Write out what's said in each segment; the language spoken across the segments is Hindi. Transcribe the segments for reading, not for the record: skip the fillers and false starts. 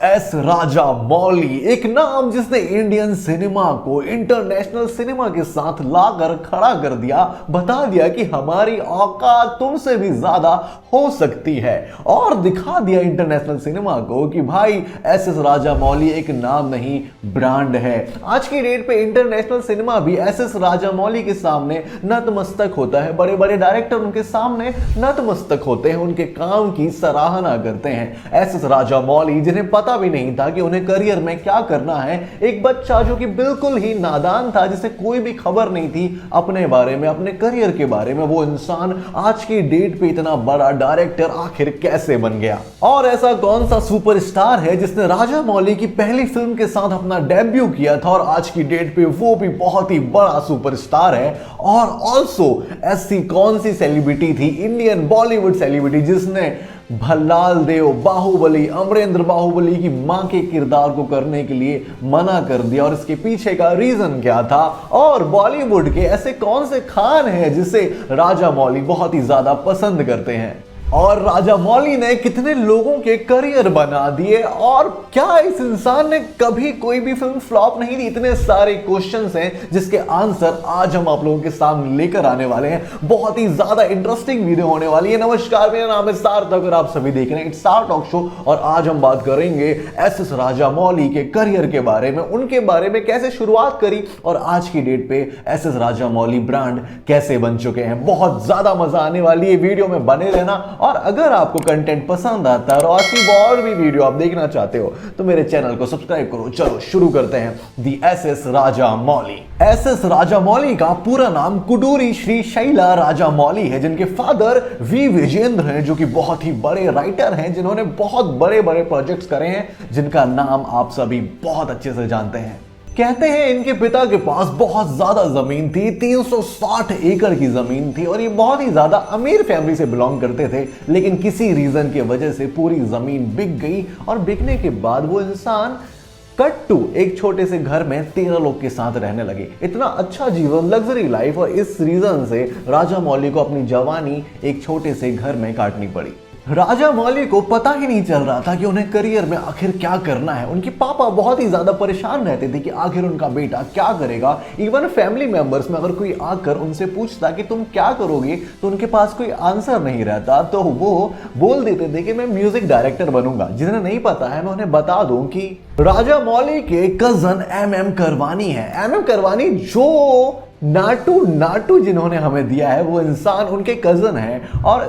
एस राजा मौली, एक नाम जिसने इंडियन सिनेमा को इंटरनेशनल सिनेमा के साथ लाकर खड़ा कर दिया, बता दिया कि हमारी औकात तुमसे भी ज्यादा हो सकती है और दिखा दिया इंटरनेशनल सिनेमा को कि भाई एस राजा मौली एक नाम नहीं ब्रांड है। आज की डेट पे इंटरनेशनल सिनेमा भी एस राजा मौली के सामने नतमस्तक होता है। बड़े बड़े डायरेक्टर उनके सामने नतमस्तक होते हैं, उनके काम की सराहना करते हैं। एस राजा मौली, जिन्हें पता भी नहीं था कि उन्हें करियर में क्या करना है, एक बच्चा जो कि बिल्कुल ही नादान था, जिसे कोई भी खबर नहीं थी अपने बारे में, अपने करियर के बारे में, वो इंसान आज की डेट पे इतना बड़ा डायरेक्टर आखिर कैसे बन गया। और ऐसा कौन सा सुपरस्टार है जिसने राजा मौली की पहली फिल्म के साथ अपना डेब्यू किया था और आज की डेट पे वो भी बहुत ही बड़ा सुपरस्टार है। और ऑल्सो ऐसी कौन सी सेलिब्रिटी थी, इंडियन बॉलीवुड सेलिब्रिटी, जिसने भल्लाल देव, बाहुबली, अमरेंद्र बाहुबली की मां के किरदार को करने के लिए मना कर दिया, और इसके पीछे का रीजन क्या था। और बॉलीवुड के ऐसे कौन से खान हैं जिसे राजा मौली बहुत ही ज्यादा पसंद करते हैं, और राजा मौली ने कितने लोगों के करियर बना दिए, और क्या इस इंसान ने कभी कोई भी फिल्म फ्लॉप नहीं दी। इतने सारे क्वेश्चंस हैं जिसके आंसर आज हम आप लोगों के सामने लेकर आने वाले हैं। बहुत ही ज्यादा इंटरेस्टिंग वीडियो होने वाली है। नमस्कार, मेरा नाम है सार्थक और आप सभी देख रहे हैं इट्स स्टार टॉक शो, और आज हम बात करेंगे एस राजा मौली के करियर के बारे में, उनके बारे में, कैसे शुरुआत करी और आज की डेट पे एस राजा मौली ब्रांड कैसे बन चुके हैं। बहुत ज्यादा मजा आने वाली है, वीडियो में बने रहना। और अगर आपको कंटेंट पसंद आता है और आज की और भी वीडियो आप देखना चाहते हो तो मेरे चैनल को सब्सक्राइब करो। चलो शुरू करते हैं। दी एस राजा मौली। एस राजा मौली का पूरा नाम कुडूरी श्री शैला राजा मौली है, जिनके फादर वी विजेंद्र हैं, जो कि बहुत ही बड़े राइटर हैं, जिन्होंने बहुत बड़े बड़े प्रोजेक्ट्स करे हैं, जिनका नाम आप सभी बहुत अच्छे से जानते हैं। कहते हैं इनके पिता के पास बहुत ज्यादा जमीन थी, 360 एकड़ की जमीन थी, और ये बहुत ही ज्यादा अमीर फैमिली से बिलोंग करते थे। लेकिन किसी रीजन की वजह से पूरी जमीन बिक गई, और बिकने के बाद वो इंसान कट टू एक छोटे से घर में 13 लोग के साथ रहने लगे। इतना अच्छा जीवन, लग्जरी लाइफ, और इस रीजन से राजा मौली को अपनी जवानी एक छोटे से घर में काटनी पड़ी। राजा मौली को पता ही नहीं चल रहा था कि उन्हें करियर में आखिर क्या करना है। उनके पापा बहुत ही ज्यादा परेशान रहते थे कि आखिर उनका बेटा क्या करेगा। इवन फैमिली मेंबर्स में अगर कोई आकर उनसे पूछता कि तुम क्या करोगे, तो उनके पास कोई आंसर नहीं रहता, तो वो बोल देते थे कि मैं म्यूजिक डायरेक्टर बनूंगा। जिन्हें नहीं पता है, मैं उन्हें बता दूं कि राजा मौली के कजन एम करवानी है। एम करवानी जो नाटू जिन्होंने हमें दिया है, वो इंसान उनके कजन हैं, और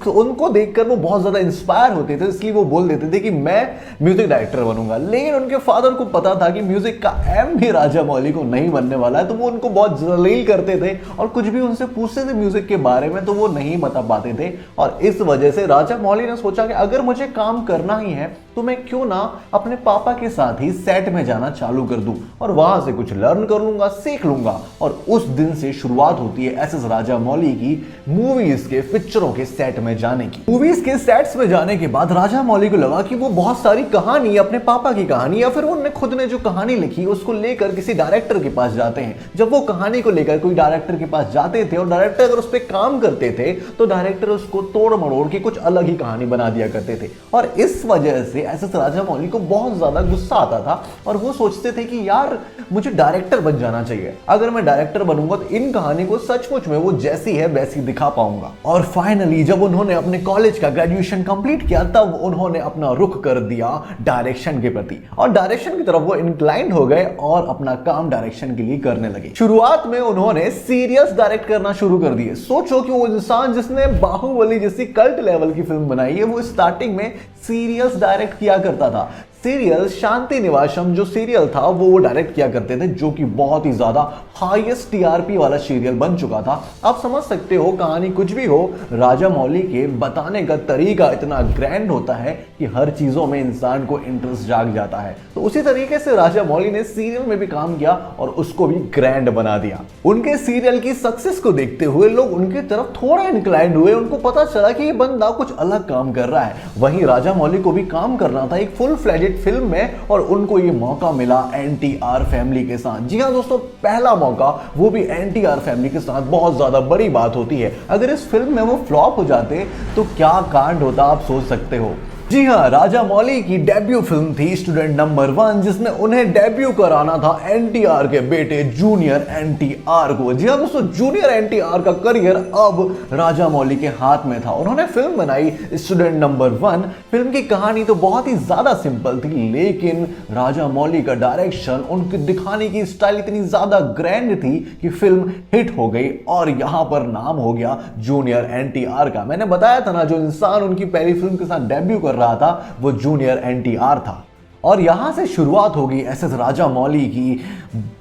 उनको देखकर वो बहुत ज्यादा इंस्पायर होते थे, इसलिए वो बोल देते थे कि मैं म्यूजिक डायरेक्टर बनूंगा। लेकिन उनके फादर को पता था कि म्यूजिक का एम भी राजा मौली को नहीं बनने वाला है, तो वो उनको बहुत जलील करते थे, और कुछ भी उनसे पूछते थे म्यूजिक के बारे में तो वो नहीं बता पाते थे। और इस वजह से राजा मौली ने सोचा कि अगर मुझे काम करना ही है तो मैं क्यों ना अपने पापा के साथ ही सेट में जाना चालू कर दूं, और वहां से कुछ लर्न कर लूंगा, सीख लूंगा। और उस दिन से शुरुआत होती है एस राजा मौली की मूवीज के, पिक्चरों के सेट में जाने की। मूवीज के सेट्स में जाने के बाद राजा मौली को लगा कि वो बहुत सारी कहानी, अपने पापा की कहानी या फिर उन्होंने खुद ने जो कहानी लिखी उसको लेकर किसी डायरेक्टर के पास जाते हैं। जब वो कहानी को लेकर कोई डायरेक्टर के पास जाते थे और डायरेक्टर अगर उस पर काम करते थे तो डायरेक्टर उसको तोड़ मरोड़ के कुछ अलग ही कहानी बना दिया करते थे। और इस वजह से एस राजा मौली को बहुत ज्यादा गुस्सा आता था, और वो सोचते थे कि यार मुझे डायरेक्टर बन जाना चाहिए। अगर मैं डायरेक्टर बनूंगा तो इन कहानी को सचमुच में वो जैसी है वैसी दिखा पाऊंगा। और फाइनली जब उन्होंने अपने कॉलेज का ग्रेजुएशन कंप्लीट किया, तब उन्होंने अपना रुख कर दिया डायरेक्शन के प्रति, और डायरेक्शन की तरफ वो इंक्लाइंड हो गए और अपना काम डायरेक्शन के लिए करने लगे। शुरुआत में उन्होंने सीरियस डायरेक्ट करना शुरू कर दिए। सोचो कि वो इंसान जिसने बाहुबली जैसी कल्ट लेवल की फिल्म बनाई है, वो स्टार्टिंग में सीरियस डायरेक्ट किया करता था। सीरियल शांति निवासम जो सीरियल था वो डायरेक्ट किया करते थे, जो कि बहुत ही ज्यादा हाईएस्ट टीआरपी वाला सीरियल बन चुका था। आप समझ सकते हो, कहानी कुछ भी हो, राजा मौली के बताने का तरीका इतना ग्रैंड होता है कि हर चीजों में इंसान को इंटरेस्ट जाग जाता है। तो उसी तरीके से राजा मौली ने सीरियल में भी काम किया और उसको भी ग्रैंड बना दिया। उनके सीरियल की सक्सेस को देखते हुए लोग उनकी तरफ थोड़ा इंक्लाइंड हुए। उनको पता चला कि ये बंदा कुछ अलग काम कर रहा है। वहीं राजा मौली को भी काम करना था एक फुल फ्लेजेड फिल्म में, और उनको ये मौका मिला एनटीआर फैमिली के साथ। जी हाँ दोस्तों, पहला मौका, वो भी एनटीआर फैमिली के साथ। बहुत ज्यादा बड़ी बात होती है। अगर इस फिल्म में वो फ्लॉप हो जाते तो क्या कांड होता, आप सोच सकते हो। जी हाँ, राजा मौली की डेब्यू फिल्म थी स्टूडेंट नंबर 1, जिसमें उन्हें डेब्यू कराना था एनटीआर के बेटे जूनियर एनटीआर को। जी हाँ दोस्तों, जूनियर एनटीआर का करियर अब राजा मौली के हाथ में था। उन्होंने फिल्म बनाई स्टूडेंट नंबर 1। फिल्म की कहानी तो बहुत ही ज्यादा सिंपल थी, लेकिन राजा मौली का डायरेक्शन, उनके दिखाने की स्टाइल इतनी ज्यादा ग्रैंड थी कि फिल्म हिट हो गई और यहां पर नाम हो गया जूनियर एनटीआर का। मैंने बताया था ना, जो इंसान उनकी पहली फिल्म के साथ डेब्यू कर रहा था वो जूनियर एनटीआर था। और यहां से शुरुआत होगी एसएस राजा मौली की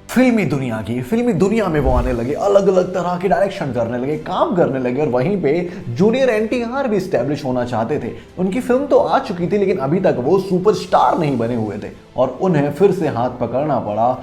फिल्मी दुनिया की। फिल्मी दुनिया में वो आने लगे, अलग अलग तरह के डायरेक्शन करने लगे, काम करने लगे, और वहीं पे जूनियर एनटीआर भी स्टैब्लिश होना चाहते थे। उनकी फिल्म तो आ चुकी थी, लेकिन अभी तक वो सुपरस्टार नहीं बने हुए थे और उन्हें फिर से हाथ पकड़ना पड़ा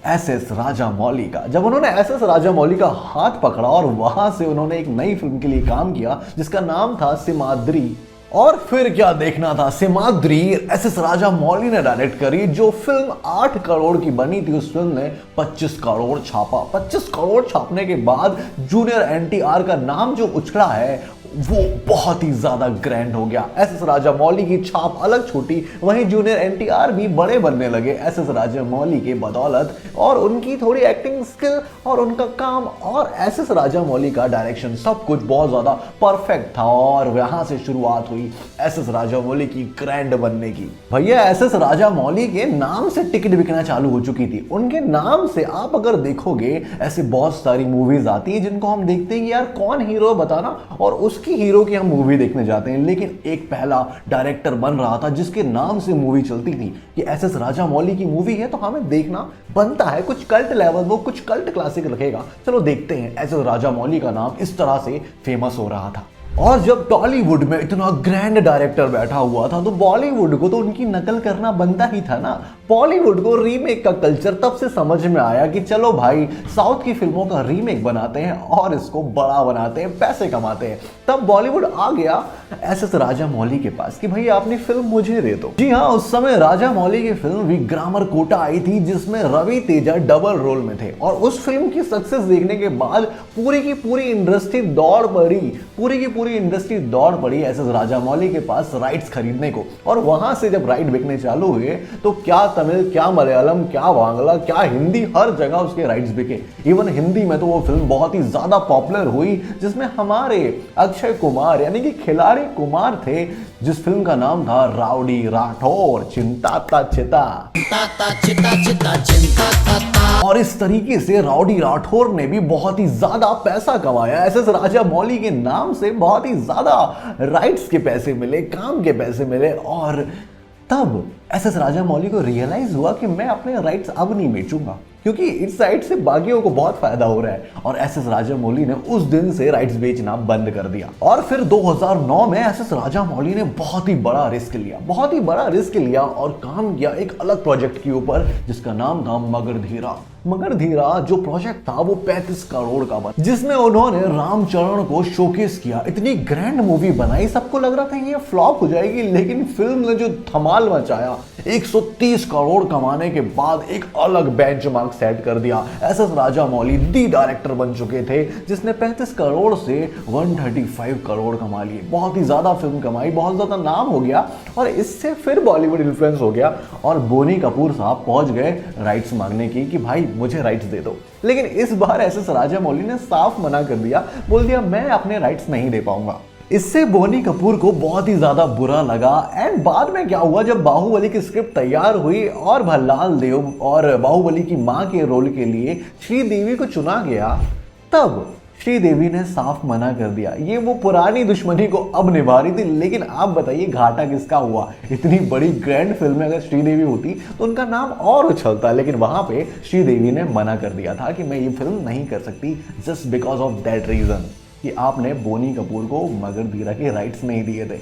एसएस राजा मौली का। जब उन्होंने एसएस राजा मौली का हाथ पकड़ा और वहां से उन्होंने एक नई फिल्म के लिए काम किया जिसका नाम था सिमाद्री। और फिर क्या देखना था, सिमाद्री एसएस राजा मौली ने डायरेक्ट करी। जो फिल्म 8 करोड़ की बनी थी, उस फिल्म ने 25 करोड़ छापा। 25 करोड़ छापने के बाद जूनियर एनटीआर का नाम जो उछड़ा है वो बहुत ही ज्यादा ग्रैंड हो गया। एसएस राजा मौली की छाप अलग छोटी, वहीं जूनियर एनटीआर भी बड़े बनने लगे एसएस राजा मौली के बदौलत, और उनकी थोड़ी एक्टिंग स्किल और उनका काम और एसएस राजा मौली का डायरेक्शन सब कुछ बहुत ज्यादा परफेक्ट था। और यहां से शुरुआत हुई एसएस राजा मौली की ग्रैंड बनने की। भैया, एसएस राजा मौली के नाम से टिकट बिकना चालू हो चुकी थी। उनके नाम से आप अगर देखोगे ऐसे बहुत सारी मूवीज आती है जिनको हम देखते हैं कि यार कौन हीरो बताना, और उसकी हीरो की हम मूवी देखने जाते हैं। लेकिन एक पहला डायरेक्टर बन रहा था जिसके नाम से मूवी चलती थी कि एसएस राजा मौली की मूवी है तो हमें देखना बनता है। कुछ कल्ट लेवल, वो कुछ कल्ट क्लासिक रखेगा, चलो देखते हैं। एसएस राजा मौली का नाम इस तरह से फेमस हो रहा था। और जब टॉलीवुड में इतना ग्रैंड डायरेक्टर बैठा हुआ था तो बॉलीवुड को तो उनकी नकल करना बनता ही था ना। बॉलीवुड को रीमेक का कल्चर तब से समझ में आया कि चलो भाई, साउथ की फिल्मों का रीमेक बनाते हैं और इसको बड़ा बनाते हैं, पैसे कमाते हैं। तब बॉलीवुड आ गया एसएस राजा मौली के पास कि भाई अपनी फिल्म मुझे दे दो। जी हाँ, उस समय राजा मौली की फिल्म विग्रामर कोटा आई थी जिसमें रवि तेजा डबल रोल में थे। और उस फिल्म की सक्सेस देखने के बाद पूरी की पूरी इंडस्ट्री दौड़ पड़ी, पूरी की पूरी इंडस्ट्री दौड़ पड़ी एसएस राजा मौली के पास राइट्स खरीदने को। और वहां से जब राइट बिकने चालू हुए तो क्या तमिल, क्या मलयालम, क्या बांग्ला, क्या हिंदी, हर जगह उसके राइट्स बिके। इवन हिंदी में तो वो फिल्म बहुत ही ज्यादा पॉपुलर हुई जिसमें हमारे अक्षय कुमार यानी कि खिलाड़ी कुमार थे, जिस फिल्म का नाम था राउडी राठौर, चिंता ता चिता। और इस तरीके से राउडी राठौर ने भी बहुत ही ज्यादा पैसा कमाया। एसएस राजा मौली के नाम से बहुत ही ज्यादा राइट्स के पैसे मिले, काम के पैसे मिले। और तब एसएस राजा मौली को रियलाइज हुआ कि मैं अपने राइट्स अब नहीं बेचूंगा, क्योंकि इस साइड से बाकियों को बहुत फायदा हो रहा है। और एसएस राजा मौली ने उस दिन से राइट्स बेचना बंद कर दिया। और फिर 2009 में एसएस राजा मौली ने बहुत ही बड़ा रिस्क लिया और काम किया एक अलग प्रोजेक्ट के ऊपर जिसका नाम था मगरधीरा। जो प्रोजेक्ट था वो 35 करोड़ का बना, जिसमें उन्होंने रामचरण को शोकेस किया। इतनी ग्रैंड मूवी बनाई, सबको लग रहा था ये फ्लॉप हो जाएगी, लेकिन फिल्म ने जो धमाल मचाया, 130 करोड़ कमाने के बाद एक अलग बेंचमार्क सेट कर दिया। SS Raja Mauli the director बन चुके थे जिसने 35 करोड़ से 135 करोड़ कमा लिए। बहुत ही ज्यादा फिल्म कमाई, बहुत ज्यादा नाम हो गया, और इससे फिर बॉलीवुड इन्फ्लुएंस हो गया और बोनी कपूर साहब पहुंच गए राइट्स मांगने की कि भाई मुझे राइट्स दे दो। लेकिन इस बार एसएस राजा मौली ने साफ मना कर दिया, बोल दिया मैं अपने राइट्स नहीं दे पाऊंगा। इससे बोनी कपूर को बहुत ही ज्यादा बुरा लगा। एंड बाद में क्या हुआ, जब बाहुबली की स्क्रिप्ट तैयार हुई और भल्लाल देव और बाहुबली की मां के रोल के लिए श्रीदेवी को चुना गया, तब श्रीदेवी ने साफ मना कर दिया। ये वो पुरानी दुश्मनी को अब निभा रही थी। लेकिन आप बताइए घाटा किसका हुआ? इतनी बड़ी ग्रैंड फिल्म में अगर श्रीदेवी होती तो उनका नाम और उछलता, लेकिन वहां पे श्रीदेवी ने मना कर दिया था कि मैं ये फिल्म नहीं कर सकती, just because of that reason कि आपने बोनी कपूर को मगरधीरा के राइट्स नहीं दिए थे।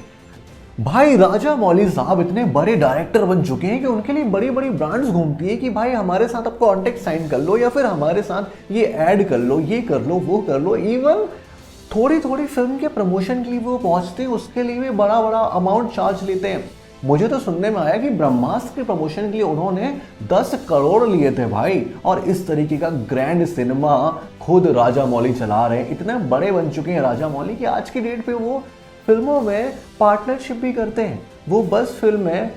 भाई राजा मौली साहब इतने बड़े डायरेक्टर बन चुके हैं कि उनके लिए बड़ी बड़ी ब्रांड्स घूमती है कि भाई हमारे साथ आपको कॉन्ट्रैक्ट साइन कर लो, या फिर हमारे साथ ये ऐड कर लो, ये कर लो, वो कर लो। इवन थोड़ी थोड़ी फिल्म के प्रमोशन के लिए वो पहुंचते हैं, उसके लिए भी बड़ा बड़ा अमाउंट चार्ज लेते हैं। मुझे तो सुनने में आया कि ब्रह्मास्त्र के प्रमोशन के लिए उन्होंने 10 करोड़ लिए थे भाई। और इस तरीके का ग्रैंड सिनेमा खुद राजा मौली चला रहे हैं। इतने बड़े बन चुके हैं राजा मौली कि आज की डेट पे वो फिल्मों में पार्टनरशिप भी करते हैं। वो बस फिल्म में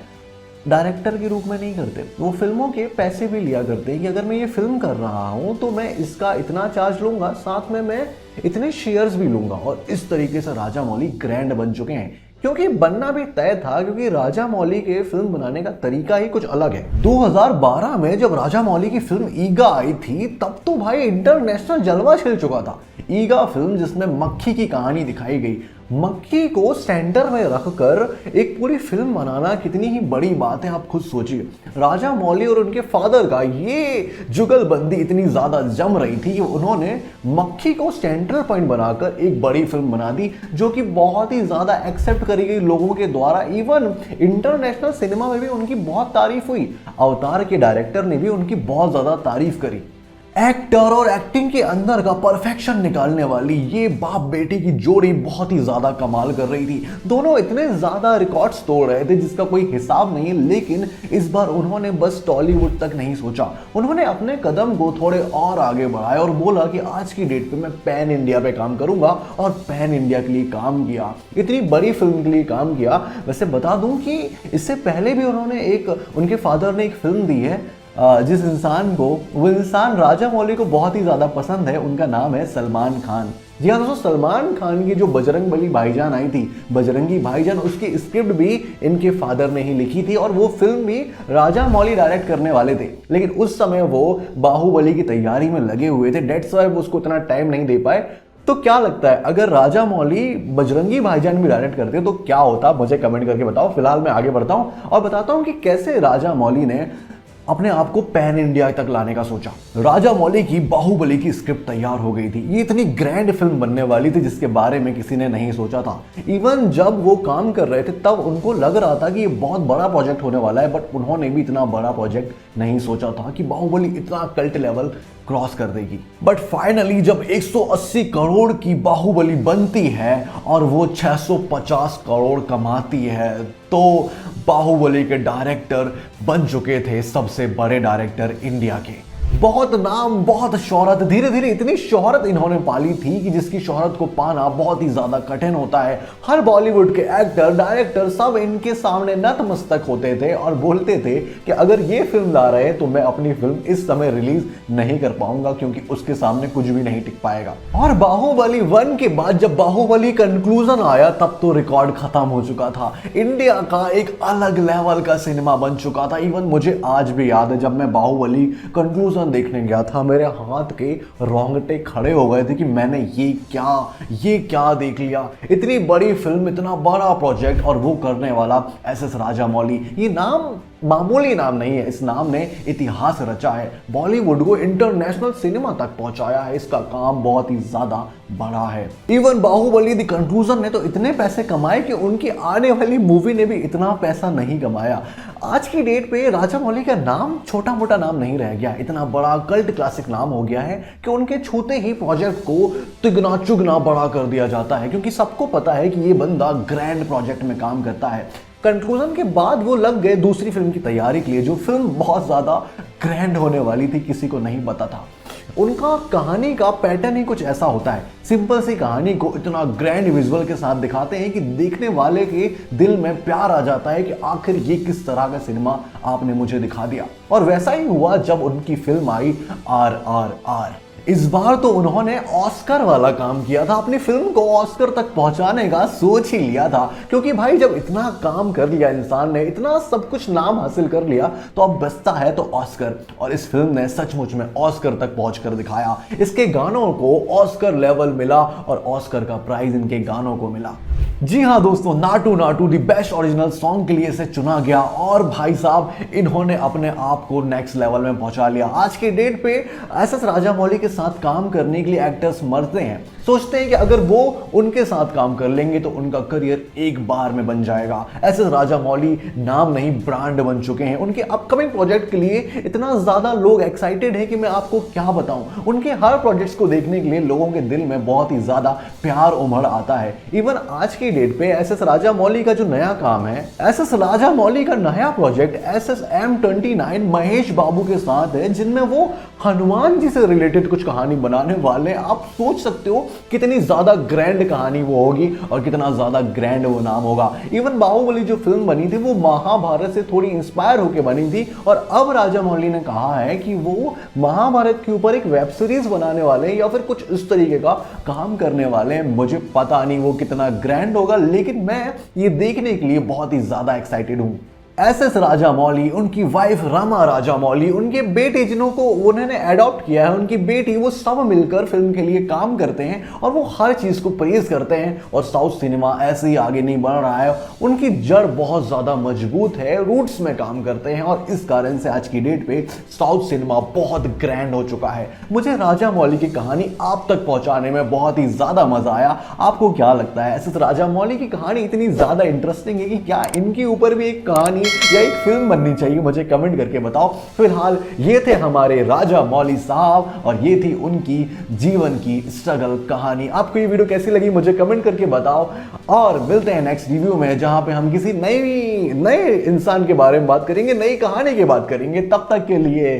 डायरेक्टर के रूप में नहीं करते, वो फिल्मों के पैसे भी लिया करते हैं कि अगर मैं ये फिल्म कर रहा हूँ तो मैं इसका इतना चार्ज लूंगा, साथ में मैं इतने शेयर्स भी लूंगा। और इस तरीके से राजा मौली ग्रैंड बन चुके हैं, क्योंकि बनना भी तय था, क्योंकि राजा मौली के फिल्म बनाने का तरीका ही कुछ अलग है। 2012 में जब राजा मौली की फिल्म ईगा आई थी तब तो भाई इंटरनेशनल जलवा छिल चुका था। ईगा फिल्म जिसमें मक्खी की कहानी दिखाई गई, मक्खी को सेंटर में रखकर एक पूरी फिल्म बनाना कितनी ही बड़ी बात है, आप खुद सोचिए। राजा मौली और उनके फादर का ये जुगलबंदी इतनी ज्यादा जम रही थी कि उन्होंने मक्खी को सेंट्रल पॉइंट बनाकर एक बड़ी फिल्म बना दी, जो कि बहुत ही ज्यादा एक्सेप्ट करी गई लोगों के द्वारा। इवन इंटरनेशनल सिनेमा में भी उनकी बहुत तारीफ हुई, अवतार के डायरेक्टर ने भी उनकी बहुत ज्यादा तारीफ करी। एक्टर और एक्टिंग के अंदर का परफेक्शन निकालने वाली ये बाप बेटी की जोड़ी बहुत ही ज्यादा कमाल कर रही थी। दोनों इतने ज्यादा रिकॉर्ड्स तोड़ रहे थे जिसका कोई हिसाब नहीं, लेकिन इस बार उन्होंने बस टॉलीवुड तक नहीं सोचा, उन्होंने अपने कदम को थोड़े और आगे बढ़ाए और बोला कि आज की डेट पे मैं पैन इंडिया पे काम करूंगा, और पैन इंडिया के लिए काम किया, इतनी बड़ी फिल्म के लिए काम किया। वैसे बता दूं कि इससे पहले भी उन्होंने उनके फादर ने एक फिल्म दी है जिस इंसान को, वो इंसान राजा मौली को बहुत ही ज़्यादा पसंद है, उनका नाम है सलमान खान। जी हाँ दोस्तों, सलमान खान की जो बजरंगबली भाईजान आई थी, बजरंगी भाईजान, उसकी स्क्रिप्ट भी इनके फादर ने ही लिखी थी और वो फिल्म भी राजा मौली डायरेक्ट करने वाले थे, लेकिन उस समय वो बाहुबली की तैयारी में लगे हुए थे, डेट्स व्हाई वो उसको इतना टाइम नहीं दे पाए। तो क्या लगता है अगर राजा मौली बजरंगी भाईजान भी डायरेक्ट करते तो क्या होता, मुझे कमेंट करके बताओ। फिलहाल मैं आगे बढ़ता हूं और बताता हूं कि कैसे राजा मौली ने अपने आप को पैन इंडिया तक लाने का सोचा। राजा मौली की बाहुबली की स्क्रिप्ट तैयार हो गई थी, ये इतनी ग्रैंड फिल्म बनने वाली थी जिसके बारे में किसी ने नहीं सोचा था। इवन जब वो काम कर रहे थे तब उनको लग रहा था कि ये बहुत बड़ा प्रोजेक्ट होने वाला है, बट उन्होंने भी इतना बड़ा प्रोजेक्ट नहीं सोचा था कि बाहुबली इतना कल्ट लेवल क्रॉस कर देगी। बट फाइनली जब 180 करोड़ की बाहुबली बनती है और वो 650 करोड़ कमाती है, तो बाहुबली के डायरेक्टर बन चुके थे सबसे बड़े डायरेक्टर इंडिया के। बहुत नाम, बहुत शोहरत, धीरे धीरे इतनी शोहरत इन्होंने पाली थी कि जिसकी शोहरत को पाना बहुत ही ज्यादा कठिन होता है। हर बॉलीवुड के एक्टर, डायरेक्टर सब इनके सामने नतमस्तक होते थे और बोलते थे कि अगर ये फिल्म ला रहे हैं तो मैं अपनी फिल्म इस समय रिलीज नहीं कर पाऊंगा, क्योंकि उसके सामने कुछ भी नहीं टिक पाएगा। और बाहुबली 1 के बाद जब बाहुबली कंक्लूजन आया तब तो रिकॉर्ड खत्म हो चुका था। इंडिया का एक अलग लेवल का सिनेमा बन चुका था। इवन मुझे आज भी याद है जब मैं बाहुबली कंक्लूजन देखने गया था, मेरे हाथ के रोंगटे खड़े हो गए थे कि मैंने ये क्या देख लिया। इतनी बड़ी फिल्म, इतना बड़ा प्रोजेक्ट, और वो करने वाला एस.एस. राजा मौली। ये नाम मामूली नाम नहीं है, इस नाम ने इतिहास रचा है, बॉलीवुड को इंटरनेशनल सिनेमा तक पहुंचाया है। इसका काम बहुत ही ज्यादा बड़ा है। इवन बाहुबली द कंक्लूजन ने तो इतने पैसे कमाए कि उनकी आने वाली मूवी ने भी इतना पैसा नहीं कमाया। आज की डेट पे राजा मौली का नाम छोटा मोटा नाम नहीं रह गया, इतना बड़ा कल्ट क्लासिक नाम हो गया है कि उनके छूते ही प्रोजेक्ट को तिगना चुगना बड़ा कर दिया जाता है, क्योंकि सबको पता है कि ये बंदा ग्रैंड प्रोजेक्ट में काम करता है। कंक्लूजन के बाद वो लग गए दूसरी फिल्म की तैयारी के लिए, जो फिल्म बहुत ज्यादा ग्रैंड होने वाली थी, किसी को नहीं पता था। उनका कहानी का पैटर्न ही कुछ ऐसा होता है, सिंपल सी कहानी को इतना ग्रैंड विजुअल के साथ दिखाते हैं कि देखने वाले के दिल में प्यार आ जाता है कि आखिर ये किस तरह का सिनेमा आपने मुझे दिखा दिया। और वैसा ही हुआ जब उनकी फिल्म आई RRR। इस बार तो उन्होंने ऑस्कर वाला काम किया था, अपनी फिल्म को ऑस्कर तक पहुंचाने का सोच ही लिया था, क्योंकि भाई जब इतना काम कर लिया इंसान ने, इतना सब कुछ नाम हासिल कर लिया, तो अब बचता है तो ऑस्कर। और इस फिल्म ने सचमुच में ऑस्कर तक पहुंचकर दिखाया। इसके गानों को ऑस्कर लेवल मिला और ऑस्कर का प्राइज इनके गानों को मिला। जी हाँ दोस्तों, Naatu Naatu the best original song के लिए इसे चुना गया और भाई साहब इन्होंने अपने आप को नेक्स्ट लेवल में पहुंचा लिया। आज के डेट पे एस.एस. राजा मौली के साथ काम करने के लिए एक्टर्स मरते हैं, सोचते हैं कि अगर वो उनके साथ काम कर लेंगे तो उनका करियर एक बार में बन जाएगा। एस.एस. राजा मौली नाम नहीं ब्रांड बन चुके हैं। उनके अपकमिंग प्रोजेक्ट के लिए इतना ज्यादा लोग एक्साइटेड है कि मैं आपको क्या बताऊं। उनके हर प्रोजेक्ट्स को देखने के लिए लोगों के दिल में बहुत ही ज्यादा प्यार उमड़ आता है। इवन आज के की डेट पे एस एस राजामौली का जो नया काम है, एस एस राजामौली का नया प्रोजेक्ट SSM-29 महेश बाबू के साथ है, जिनमें वो हनुमान जी से रिलेटेड कुछ कहानी बनाने वाले हैं। आप सोच सकते हो कितनी ज्यादा ग्रैंड कहानी वो होगी और कितना ज्यादा ग्रैंड वो नाम होगा। इवन बाहुबली जो फिल्म बनी थी वो महाभारत से थोड़ी इंस्पायर होकर बनी थी, और अब राजामौली ने कहा है कि वो महाभारत के ऊपर एक वेब सीरीज बनाने वाले हैं या फिर कुछ इस तरीके का काम करने वाले हैं। मुझे पता नहीं वो कितना ग्रैंड होगा, लेकिन मैं ये देखने के लिए बहुत ही ज्यादा एक्साइटेड हूं। एस एस राजामौली, उनकी वाइफ रमा राजामौली, उनके बेटे जिन्हों को उन्होंने अडॉप्ट किया है, उनकी बेटी, वो सब मिलकर फिल्म के लिए काम करते हैं और वो हर चीज को प्रेज करते हैं। और साउथ सिनेमा ऐसे ही आगे नहीं बढ़ रहा है, उनकी जड़ बहुत ज्यादा मजबूत है, रूट्स में काम करते हैं, और इस कारण से आज की डेट पे साउथ सिनेमा बहुत ग्रैंड हो चुका है। मुझे राजामौली की कहानी आप तक पहुंचाने में बहुत ही ज्यादा मजा आया। आपको क्या लगता है, एस एस राजामौली की कहानी इतनी ज्यादा इंटरेस्टिंग है कि क्या इनके ऊपर भी एक कहानी या एक फिल्म बननी चाहिए? मुझे कमेंट करके बताओ। फिलहाल ये थे हमारे राजामौली साहब और ये थी उनकी जीवन की स्ट्रगल कहानी। आपको ये वीडियो कैसी लगी मुझे कमेंट करके बताओ, और मिलते हैं नेक्स्ट रिव्यू में, जहां पे हम किसी नए इंसान के बारे में बात करेंगे, नई कहानी की बात करेंगे। तब तक के लिए